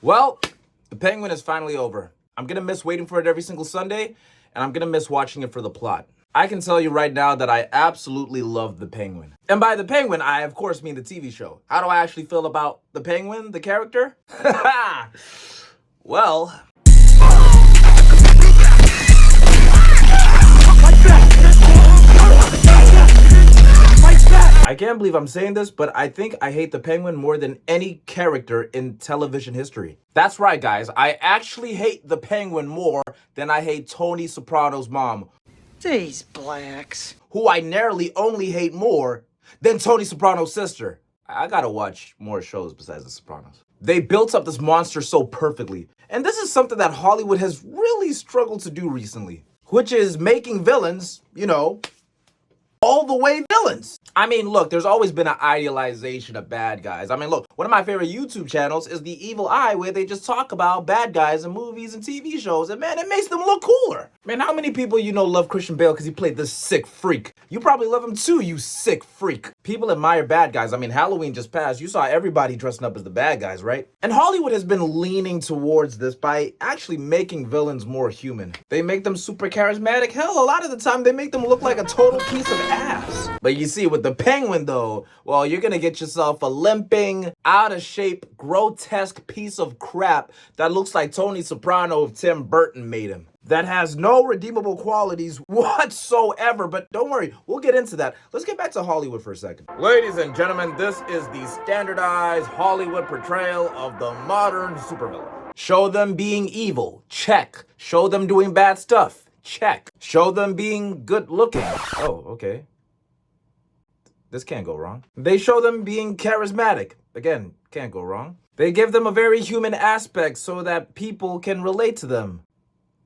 Well, the Penguin is finally over. I'm gonna miss waiting for it every single Sunday, and I'm gonna miss watching it for the plot. I can tell you right now that I absolutely love the Penguin. And by the Penguin, I of course mean the TV show. How do I actually feel about the Penguin, the character? Well... I can't believe I'm saying this, but I think I hate the Penguin more than any character in television history. That's right, guys. I actually hate the Penguin more than I hate Tony Soprano's mom. These blacks. Who I narrowly only hate more than Tony Soprano's sister. I gotta watch more shows besides The Sopranos. They built up this monster so perfectly. And this is something that Hollywood has really struggled to do recently. Which is making villains, you know, all the way villains. I mean, look, there's always been an idealization of bad guys. I mean, look, one of my favorite YouTube channels is The Evil Eye, where they just talk about bad guys in movies and TV shows, and man, it makes them look cooler. Man, how many people you know love Christian Bale because he played this sick freak? You probably love him too, you sick freak. People admire bad guys. I mean, Halloween just passed. You saw everybody dressing up as the bad guys, right? And Hollywood has been leaning towards this by actually making villains more human. They make them super charismatic. Hell, a lot of the time they make them look like a total piece of ass. But you see, with the Penguin though, well, you're gonna get yourself a limping, out of shape, grotesque piece of crap that looks like Tony Soprano if Tim Burton made him. That has no redeemable qualities whatsoever, but don't worry, we'll get into that. Let's get back to Hollywood for a second. Ladies and gentlemen, this is the standardized Hollywood portrayal of the modern supervillain. Show them being evil, check. Show them doing bad stuff, check. Show them being good looking. Oh, okay. This can't go wrong. They show them being charismatic. Again, can't go wrong. They give them a very human aspect so that people can relate to them.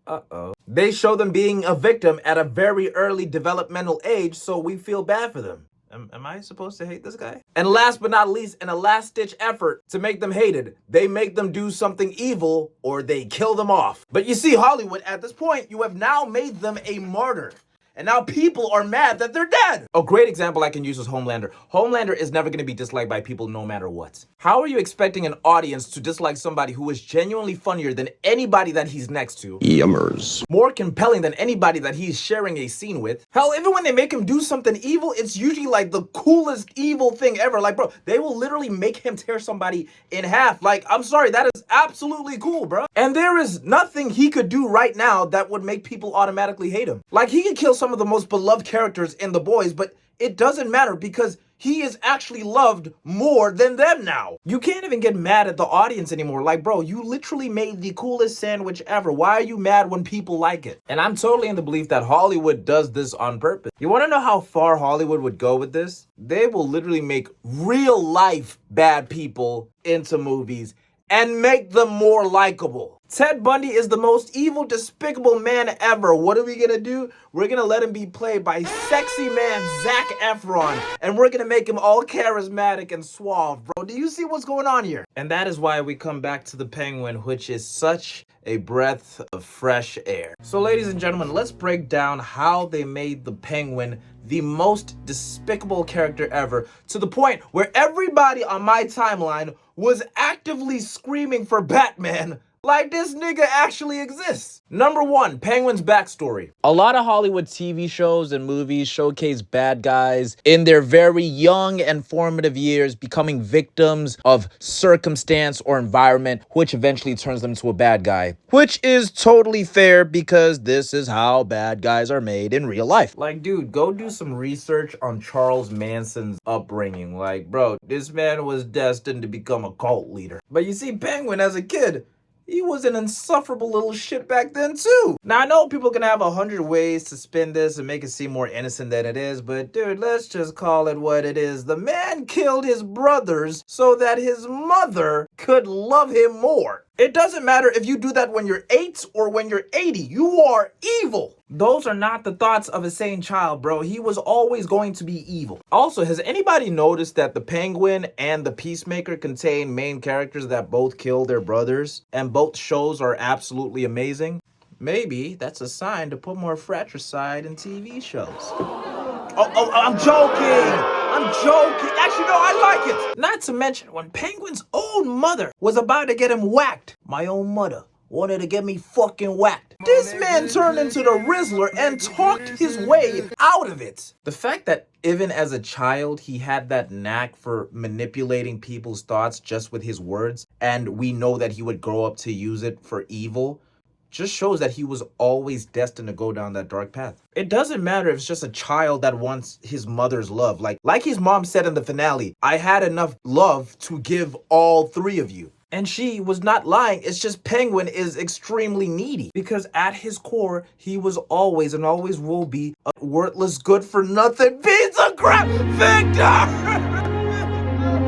Uh-oh. They show them being a victim at a very early developmental age, so we feel bad for them. Am I supposed to hate this guy? And last but not least, in a last-ditch effort to make them hated, they make them do something evil or they kill them off. But you see, Hollywood, at this point, you have now made them a martyr. And now people are mad that they're dead. A great example I can use is Homelander. Homelander is never going to be disliked by people no matter what. How are you expecting an audience to dislike somebody who is genuinely funnier than anybody that he's next to? Yummers. More compelling than anybody that he's sharing a scene with. Hell, even when they make him do something evil, it's usually like the coolest evil thing ever. Like, bro, they will literally make him tear somebody in half. Like, I'm sorry, that is absolutely cool, bro. And there is nothing he could do right now that would make people automatically hate him. Like, he could kill some of the most beloved characters in The Boys, but it doesn't matter because he is actually loved more than them now. You can't even get mad at the audience anymore. Like, bro, you literally made the coolest sandwich ever. Why are you mad when people like it? And I'm totally in the belief that Hollywood does this on purpose. You want to know how far Hollywood would go with this? They will literally make real life bad people into movies and make them more likable. Ted Bundy is the most evil, despicable man ever. What are we gonna do? We're gonna let him be played by sexy man Zac Efron, and we're gonna make him all charismatic and suave, bro. Do you see what's going on here? And that is why we come back to the Penguin, which is such a breath of fresh air. So ladies and gentlemen, let's break down how they made the Penguin the most despicable character ever, to the point where everybody on my timeline was actively screaming for Batman. Like this nigga actually exists. Number one, Penguin's backstory. A lot of Hollywood TV shows and movies showcase bad guys in their very young and formative years becoming victims of circumstance or environment, which eventually turns them to a bad guy. Which is totally fair because this is how bad guys are made in real life. Like, dude, go do some research on Charles Manson's upbringing. Like, bro, this man was destined to become a cult leader. But you see, Penguin as a kid, he was an insufferable little shit back then too. Now I know people can have 100 ways to spin this and make it seem more innocent than it is, but dude, let's just call it what it is. The man killed his brothers so that his mother could love him more. It doesn't matter if you do that when you're 8 or when you're 80. You are evil. Those are not the thoughts of a sane child, bro. He was always going to be evil. Also, has anybody noticed that the Penguin and the Peacemaker contain main characters that both kill their brothers? And both shows are absolutely amazing? Maybe that's a sign to put more fratricide in TV shows. Oh, I'm joking! I'm joking. Actually, no, I like it. Not to mention, when Penguin's own mother was about to get him whacked, my own mother wanted to get me fucking whacked. This man turned into the Rizzler and talked his way out of it. The fact that even as a child, he had that knack for manipulating people's thoughts just with his words, and we know that he would grow up to use it for evil, just shows that he was always destined to go down that dark path. It doesn't matter if it's just a child that wants his mother's love. Like his mom said in the finale, I had enough love to give all three of you. And she was not lying. It's just Penguin is extremely needy because at his core, he was always and always will be a worthless, good for nothing piece of crap, Victor!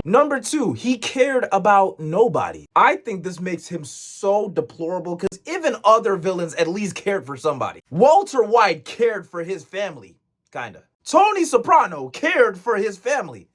Number 2, he cared about nobody. I think this makes him so deplorable because even other villains at least cared for somebody. Walter White cared for his family, kinda. Tony Soprano cared for his family,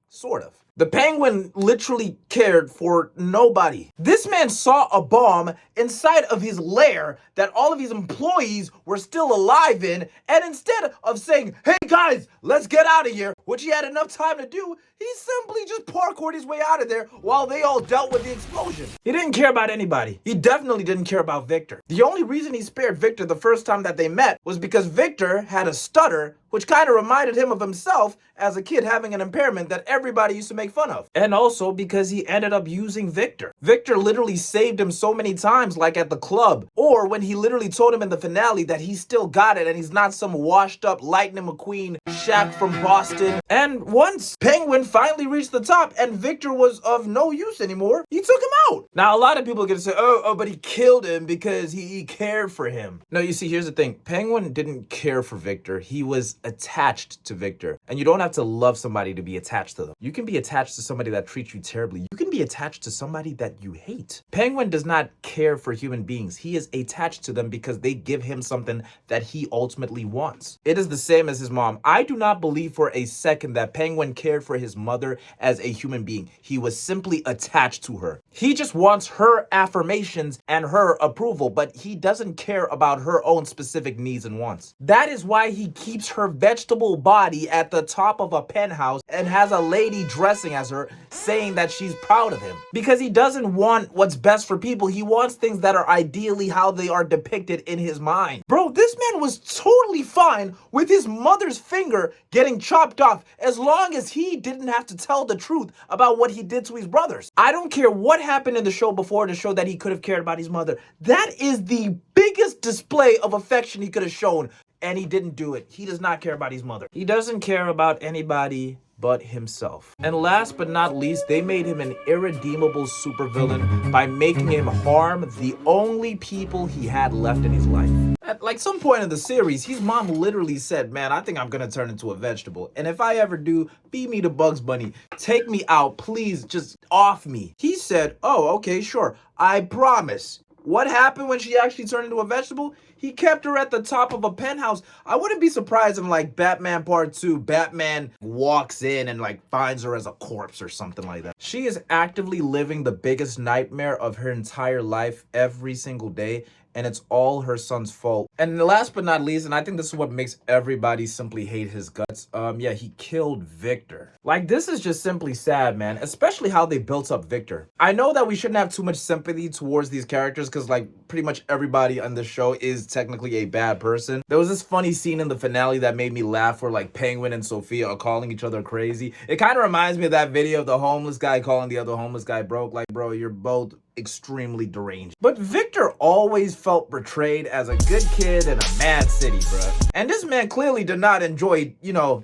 sort of. The Penguin literally cared for nobody. This man saw a bomb inside of his lair that all of his employees were still alive in, and instead of saying, hey guys, let's get out of here, which he had enough time to do, he simply just parkoured his way out of there while they all dealt with the explosion. He didn't care about anybody. He definitely didn't care about Victor. The only reason he spared Victor the first time that they met was because Victor had a stutter, which kind of reminded him of himself as a kid having an impairment that everybody used to make fun of. And also because he ended up using Victor. Victor literally saved him so many times, like at the club, or when he literally told him in the finale that he still got it and he's not some washed up Lightning McQueen Shaq from Boston. And once Penguin finally reached the top and Victor was of no use anymore, he took him out. Now, a lot of people are gonna say, oh, but he killed him because he cared for him. No, you see, here's the thing. Penguin didn't care for Victor. He was attached to Victor. And you don't have to love somebody to be attached to them. You can be attached to somebody that treats you terribly. You can be attached to somebody that you hate. Penguin does not care for human beings. He is attached to them because they give him something that he ultimately wants. It is the same as his mom. I do not believe for a second that Penguin cared for his mother as a human being. He was simply attached to her. He just wants her affirmations and her approval, but he doesn't care about her own specific needs and wants. That is why he keeps her vegetable body at the top of a penthouse and has a lady dressing as her saying that she's proud of him. Because he doesn't want what's best for people. He wants things that are ideally how they are depicted in his mind. Bro, this man was totally fine with his mother's finger getting chopped off as long as he didn't have to tell the truth about what he did to his brothers. I don't care what happened in the show before to show that he could have cared about his mother. That is the biggest display of affection he could have shown. And he didn't do it. He does not care about his mother. He doesn't care about anybody but himself. And last but not least, they made him an irredeemable supervillain by making him harm the only people he had left in his life. At like some point in the series, his mom literally said, man, I think I'm gonna turn into a vegetable. And if I ever do, feed me to Bugs Bunny. Take me out, please, just off me. He said, oh, okay, sure, I promise. What happened when she actually turned into a vegetable? He kept her at the top of a penthouse. I wouldn't be surprised if like Batman Part 2, Batman walks in and like finds her as a corpse or something like that. She is actively living the biggest nightmare of her entire life every single day. And it's all her son's fault. And last but not least, and I think this is what makes everybody simply hate his guts. Yeah, he killed Victor. Like, this is just simply sad, man. Especially how they built up Victor. I know that we shouldn't have too much sympathy towards these characters because, like, pretty much everybody on the show is technically a bad person. There was this funny scene in the finale that made me laugh where, like, Penguin and Sophia are calling each other crazy. It kind of reminds me of that video of the homeless guy calling the other homeless guy broke. Like, bro, you're both extremely deranged. But Victor always felt betrayed as a good kid in a mad city, bruh. And this man clearly did not enjoy, you know,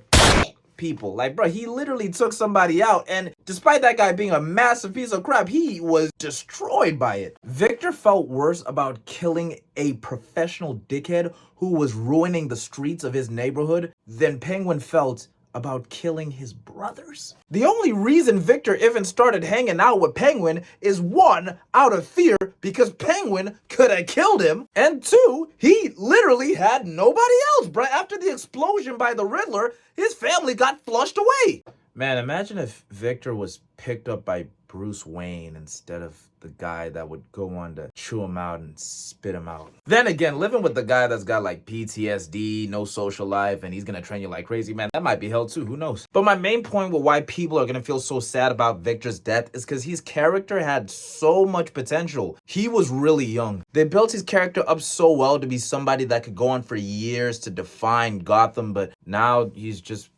people. Like, bro, he literally took somebody out, and despite that guy being a massive piece of crap, he was destroyed by it. Victor felt worse about killing a professional dickhead who was ruining the streets of his neighborhood than Penguin felt about killing his brothers. The only reason Victor even started hanging out with Penguin is 1, out of fear because Penguin could have killed him, and 2, he literally had nobody else, bruh. After the explosion by the Riddler, his family got flushed away. Man, imagine if Victor was picked up by Bruce Wayne instead of the guy that would go on to chew him out and spit him out. Then again, living with the guy that's got like PTSD, no social life, and he's gonna train you like crazy, man, that might be hell too, who knows? But my main point with why people are gonna feel so sad about Victor's death is because his character had so much potential. He was really young. They built his character up so well to be somebody that could go on for years to define Gotham, but now he's just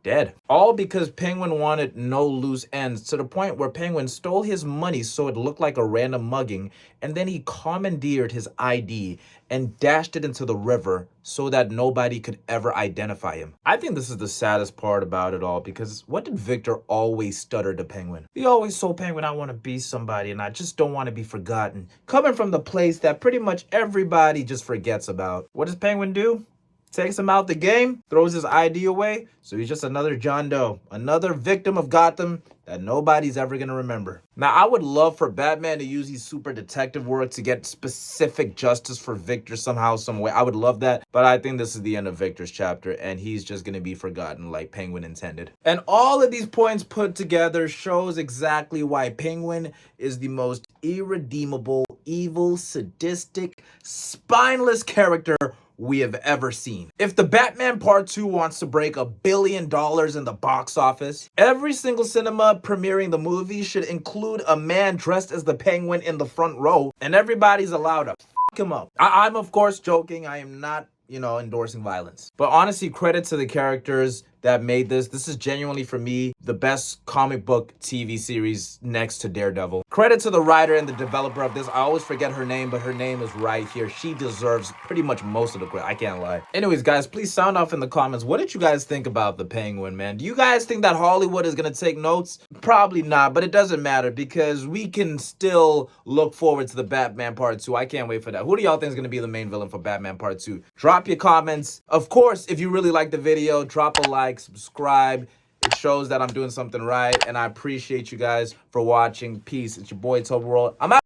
dead. All because Penguin wanted no loose ends, to the point where Penguin stole his money so it looked like a random mugging, and then he commandeered his ID and dashed it into the river so that nobody could ever identify him. I think this is the saddest part about it all, because what did Victor always stutter to Penguin? He always told Penguin, I want to be somebody and I just don't want to be forgotten. Coming from the place that pretty much everybody just forgets about. What does Penguin do? Takes him out the game, throws his ID away, so he's just another John Doe, another victim of Gotham that nobody's ever gonna remember. Now, I would love for Batman to use his super detective work to get specific justice for Victor somehow, some way. I would love that, but I think this is the end of Victor's chapter, and he's just gonna be forgotten like Penguin intended. And all of these points put together shows exactly why Penguin is the most irredeemable, evil, sadistic, spineless character we have ever seen. If the Batman Part 2 wants to break $1 billion in the box office, every single cinema premiering the movie should include a man dressed as the Penguin in the front row, and everybody's allowed to f him up. I'm of course joking. I am not, endorsing violence. But honestly, credit to the characters that made this. This is genuinely, for me, the best comic book TV series next to Daredevil. Credit to the writer and the developer of this. I always forget her name, but her name is right here. She deserves pretty much most of the credit. I can't lie. Anyways, guys, please sound off in the comments. What did you guys think about the Penguin, man? Do you guys think that Hollywood is going to take notes? Probably not, but it doesn't matter because we can still look forward to the Batman Part 2. I can't wait for that. Who do y'all think is going to be the main villain for Batman Part 2? Drop your comments. Of course, if you really like the video, drop a like, subscribe. It shows that I'm doing something right, and I appreciate you guys for watching. Peace. It's your boy Toby World. I'm out.